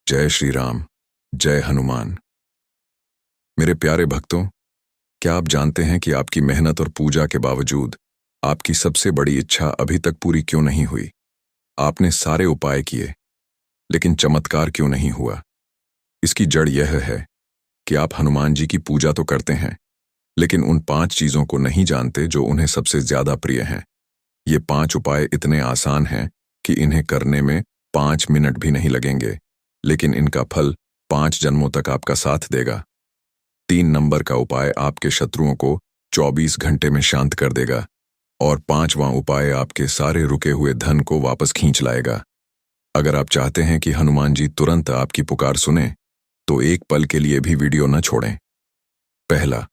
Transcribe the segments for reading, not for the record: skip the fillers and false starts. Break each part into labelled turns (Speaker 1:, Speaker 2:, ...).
Speaker 1: जय श्री राम। जय हनुमान। मेरे प्यारे भक्तों, क्या आप जानते हैं कि आपकी मेहनत और पूजा के बावजूद आपकी सबसे बड़ी इच्छा अभी तक पूरी क्यों नहीं हुई? आपने सारे उपाय किए, लेकिन चमत्कार क्यों नहीं हुआ? इसकी जड़ यह है कि आप हनुमान जी की पूजा तो करते हैं, लेकिन उन 5 चीजों को नहीं जानते जो उन्हें सबसे ज्यादा प्रिय हैं। ये 5 उपाय इतने आसान हैं कि इन्हें करने में 5 मिनट भी नहीं लगेंगे, लेकिन इनका फल 5 जन्मों तक आपका साथ देगा। 3 नंबर का उपाय आपके शत्रुओं को 24 घंटे में शांत कर देगा, और 5वां उपाय आपके सारे रुके हुए धन को वापस खींच लाएगा। अगर आप चाहते हैं कि हनुमान जी तुरंत आपकी पुकार सुने, तो एक पल के लिए भी वीडियो न छोड़ें। पहला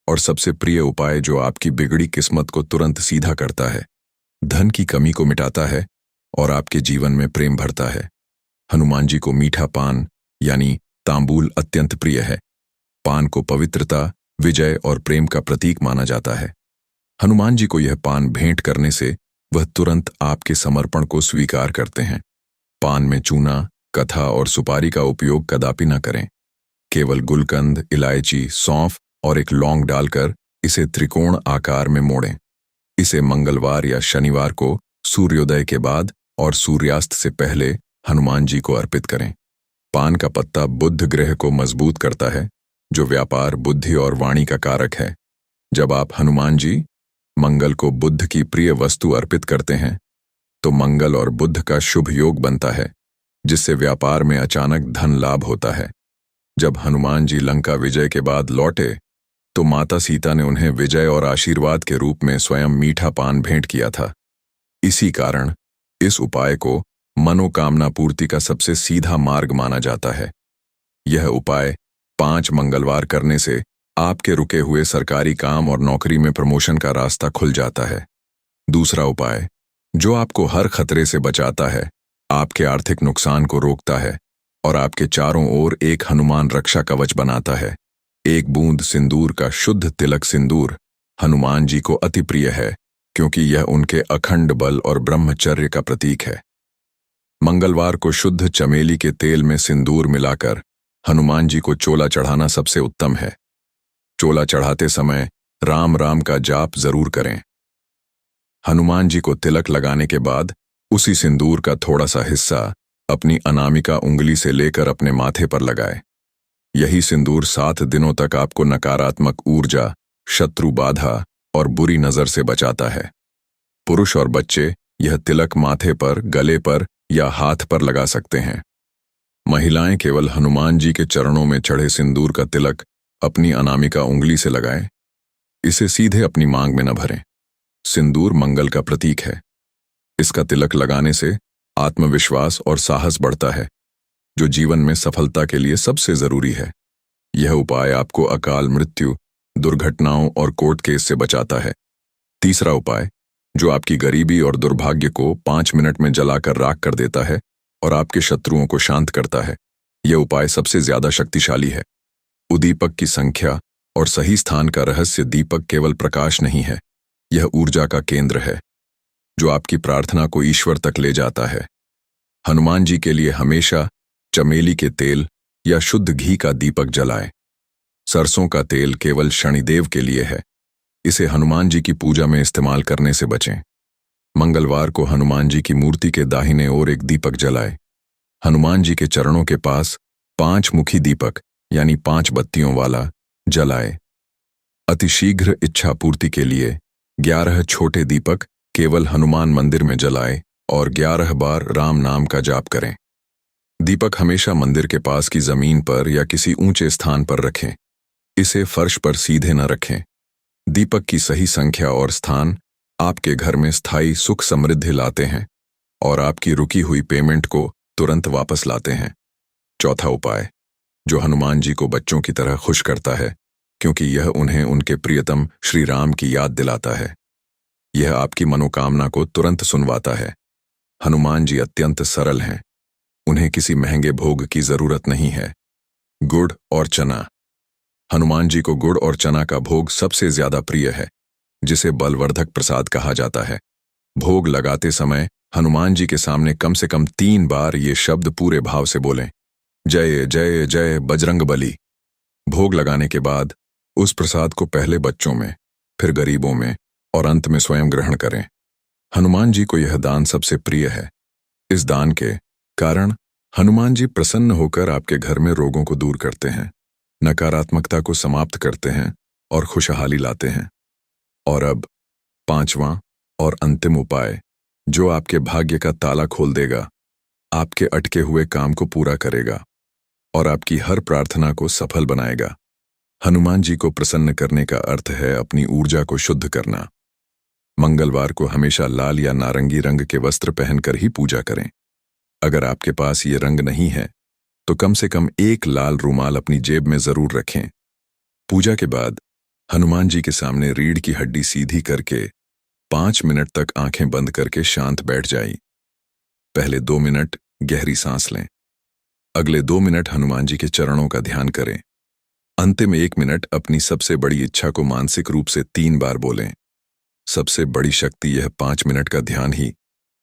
Speaker 1: और सबसे प्रिय उपाय जो आपकी बिगड़ी किस्मत को तुरंत सीधा करता है, धन की कमी को मिटाता है और आपके जीवन में प्रेम भरता है। हनुमान जी को मीठा पान यानी तांबूल अत्यंत प्रिय है। पान को पवित्रता, विजय और प्रेम का प्रतीक माना जाता है। हनुमान जी को यह पान भेंट करने से वह तुरंत आपके समर्पण को स्वीकार करते हैं। पान में चूना, कथा और सुपारी का उपयोग कदापि न करें। केवल गुलकंद, इलायची, सौंफ और एक लौंग डालकर इसे त्रिकोण आकार में मोड़ें। इसे मंगलवार या शनिवार को सूर्योदय के बाद और सूर्यास्त से पहले हनुमान जी को अर्पित करें। पान का पत्ता बुध ग्रह को मजबूत करता है, जो व्यापार, बुद्धि और वाणी का कारक है। जब आप हनुमान जी मंगल को बुध की प्रिय वस्तु अर्पित करते हैं, तो मंगल और बुध का शुभ योग बनता है, जिससे व्यापार में अचानक धन लाभ होता है। जब हनुमान जी लंका विजय के बाद लौटे, तो माता सीता ने उन्हें विजय और आशीर्वाद के रूप में स्वयं मीठा पान भेंट किया था। इसी कारण इस उपाय को मनोकामना पूर्ति का सबसे सीधा मार्ग माना जाता है। यह उपाय 5 मंगलवार करने से आपके रुके हुए सरकारी काम और नौकरी में प्रमोशन का रास्ता खुल जाता है। दूसरा उपाय, जो आपको हर खतरे से बचाता है, आपके आर्थिक नुकसान को रोकता है और आपके चारों ओर एक हनुमान रक्षा कवच बनाता है। 1 बूंद सिंदूर का शुद्ध तिलक सिंदूर हनुमान जी को अति प्रिय है, क्योंकि यह उनके अखंड बल और ब्रह्मचर्य का प्रतीक है। मंगलवार को शुद्ध चमेली के तेल में सिंदूर मिलाकर हनुमान जी को चोला चढ़ाना सबसे उत्तम है। चोला चढ़ाते समय राम राम का जाप जरूर करें। हनुमान जी को तिलक लगाने के बाद उसी सिंदूर का थोड़ा सा हिस्सा अपनी अनामिका उंगली से लेकर अपने माथे पर लगाए। यही सिंदूर 7 दिनों तक आपको नकारात्मक ऊर्जा, शत्रु बाधा और बुरी नजर से बचाता है। पुरुष और बच्चे यह तिलक माथे पर, गले पर या हाथ पर लगा सकते हैं। महिलाएं केवल हनुमान जी के चरणों में चढ़े सिंदूर का तिलक अपनी अनामिका उंगली से लगाएं। इसे सीधे अपनी मांग में न भरें। सिंदूर मंगल का प्रतीक है। इसका तिलक लगाने से आत्मविश्वास और साहस बढ़ता है, जो जीवन में सफलता के लिए सबसे जरूरी है। यह उपाय आपको अकाल मृत्यु, दुर्घटनाओं और कोर्ट केस से बचाता है। तीसरा उपाय, जो आपकी गरीबी और दुर्भाग्य को 5 मिनट में जलाकर राख कर देता है और आपके शत्रुओं को शांत करता है। यह उपाय सबसे ज्यादा शक्तिशाली है। उदीपक की संख्या और सही स्थान का रहस्य दीपक केवल प्रकाश नहीं है, यह ऊर्जा का केंद्र है, जो आपकी प्रार्थना को ईश्वर तक ले जाता है। हनुमान जी के लिए हमेशा चमेली के तेल या शुद्ध घी का दीपक जलाएं। सरसों का तेल केवल शनिदेव के लिए है। इसे हनुमान जी की पूजा में इस्तेमाल करने से बचें। मंगलवार को हनुमान जी की मूर्ति के दाहिने ओर एक दीपक जलाएं। हनुमान जी के चरणों के पास 5 मुखी दीपक यानी 5 बत्तियों वाला जलाएं। अतिशीघ्र इच्छा पूर्ति के लिए 11 छोटे दीपक केवल हनुमान मंदिर में जलाएं और 11 बार राम नाम का जाप करें। दीपक हमेशा मंदिर के पास की जमीन पर या किसी ऊंचे स्थान पर रखें। इसे फर्श पर सीधे न रखें। दीपक की सही संख्या और स्थान आपके घर में स्थायी सुख समृद्धि लाते हैं और आपकी रुकी हुई पेमेंट को तुरंत वापस लाते हैं। चौथा उपाय, जो हनुमान जी को बच्चों की तरह खुश करता है, क्योंकि यह उन्हें उनके प्रियतम श्री राम की याद दिलाता है। यह आपकी मनोकामना को तुरंत सुनवाता है। हनुमान जी अत्यंत सरल हैं। उन्हें किसी महंगे भोग की जरूरत नहीं है। गुड़ और चना। हनुमान जी को गुड़ और चना का भोग सबसे ज्यादा प्रिय है, जिसे बलवर्धक प्रसाद कहा जाता है। भोग लगाते समय हनुमान जी के सामने कम से कम 3 बार ये शब्द पूरे भाव से बोलें। जय जय जय बजरंगबली। भोग लगाने के बाद उस प्रसाद को पहले बच्चों में, फिर गरीबों में और अंत में स्वयं ग्रहण करें। हनुमान जी को यह दान सबसे प्रिय है। इस दान के कारण हनुमान जी प्रसन्न होकर आपके घर में रोगों को दूर करते हैं, नकारात्मकता को समाप्त करते हैं और खुशहाली लाते हैं। और अब पांचवां और अंतिम उपाय, जो आपके भाग्य का ताला खोल देगा, आपके अटके हुए काम को पूरा करेगा और आपकी हर प्रार्थना को सफल बनाएगा। हनुमान जी को प्रसन्न करने का अर्थ है अपनी ऊर्जा को शुद्ध करना। मंगलवार को हमेशा लाल या नारंगी रंग के वस्त्र पहनकर ही पूजा करें। अगर आपके पास ये रंग नहीं है तो कम से कम एक लाल रुमाल अपनी जेब में जरूर रखें। पूजा के बाद हनुमान जी के सामने रीढ़ की हड्डी सीधी करके 5 मिनट तक आंखें बंद करके शांत बैठ जाइए। पहले 2 मिनट गहरी सांस लें। अगले 2 मिनट हनुमान जी के चरणों का ध्यान करें। अंतिम 1 मिनट अपनी सबसे बड़ी इच्छा को मानसिक रूप से 3 बार बोलें। सबसे बड़ी शक्ति यह 5 मिनट का ध्यान ही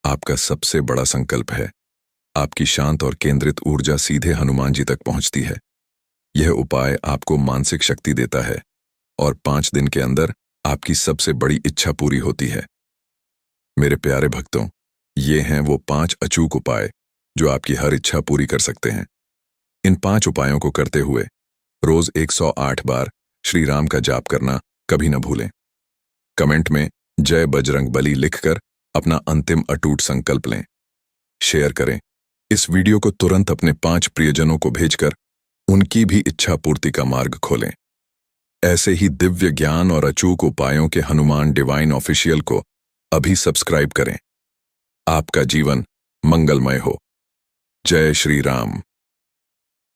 Speaker 1: आपका सबसे बड़ा संकल्प है। आपकी शांत और केंद्रित ऊर्जा सीधे हनुमान जी तक पहुंचती है। यह उपाय आपको मानसिक शक्ति देता है और 5 दिन के अंदर आपकी सबसे बड़ी इच्छा पूरी होती है। मेरे प्यारे भक्तों, ये हैं वो 5 अचूक उपाय जो आपकी हर इच्छा पूरी कर सकते हैं। इन 5 उपायों को करते हुए रोज 108 बार श्री राम का जाप करना कभी न भूलें। कमेंट में जय बजरंगबली लिखकर अपना अंतिम अटूट संकल्प लें। शेयर करें। इस वीडियो को तुरंत अपने 5 प्रियजनों को भेजकर उनकी भी इच्छा पूर्ति का मार्ग खोलें। ऐसे ही दिव्य ज्ञान और अचूक उपायों के हनुमान डिवाइन ऑफिशियल को अभी सब्सक्राइब करें। आपका जीवन मंगलमय हो। जय श्री राम।